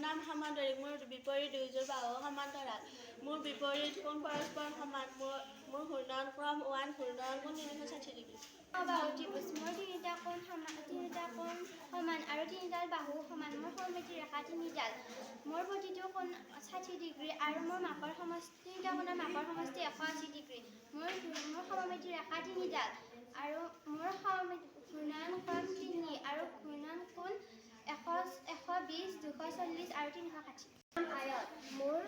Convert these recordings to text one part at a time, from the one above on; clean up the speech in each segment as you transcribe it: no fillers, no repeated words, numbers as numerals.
নাম সমান্তৰিক মোৰ বিপৰীত দুয়োযোৰ বাহু সমান্তৰাল মোৰ বিপৰীত কোণ পৰস্পৰ সমান মোৰ ঘূৰ্ণন ক্ৰম 1 ঘূৰ্ণন কোণ 360 ডিগ্ৰী বাহু ত্ৰিভুজ মোৰ তিনিটা কোণ সমান আৰু তিনিডাল বাহু সমান মোৰ সমমিতিৰ ৰেখা তিনিডাল মোৰ প্ৰতিটো কোণ 60 ডিগ্ৰী আৰু মোৰ মাপৰ সমষ্টি তিনিটা কোণৰ মাপৰ সমষ্টি 180 ডিগ্ৰী মোৰ সমমিতিৰ ৰেখা তিনিডাল আৰু মোৰ ঘূৰ্ণন ক্ৰম 3 আৰু ঘূৰ্ণন কোণ 120 240 আৰু 360 আয়ত মোৰ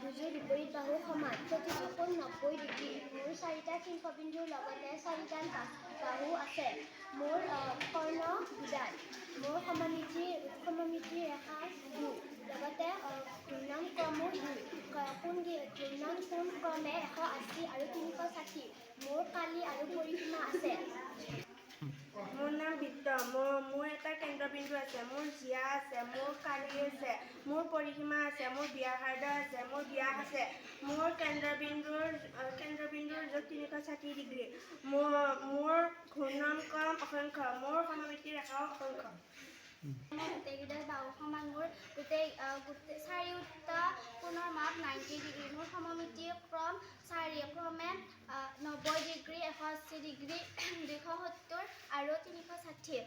দুযোৰ বিপৰীত বাহু সমান প্ৰতিটো কোণ 90 ডিগ্ৰী মোৰ 4টা শীৰ্ষবিন্দুৰ লগতে 4ডাল বাহু আছে মোৰ কৰ্ণ দুডাল মোৰ সমমিতি ৰেখা 2 লগতে ঘূৰ্ণন ক্ৰমো 2 ঘূৰ্ণন কোণ ক্ৰমে 180 আৰু 360 মোৰ কালি আৰু পৰিসীমা আছে মোৰ নাম বিত্ত মোৰ এটা কেন্দ্ৰবিন্দু আছে মোৰ জিয়া আছে মোৰ কালি আছে মোৰ পৰিসীমা আছে মোৰ ব্যাসাৰ্ধ আছে মোৰ ব্যাস আছে মোৰ কেন্দ্ৰবিন্দুৰ জোখ 360 ডিগ্ৰী মোৰ ঘূৰ্ণন ক্ৰম অসংখ্য মোৰ সমমিতি ৰেখাও অসংখ্য গোটেইকেইডাল বাহু সমান মোৰ গোটেই চাৰিওটা কোণৰ মাপ 90 ডিগ্ৰী মোৰ সমমিতি ক্ৰম ক্ৰমে 90 ডিগ্ৰী 180 ডিগ্ৰী 270 আৰু 360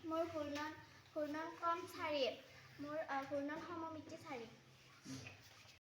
মোৰ ঘূৰ্ণন ক্ৰম 4 মোৰ ঘূৰ্ণন সমমিতি 4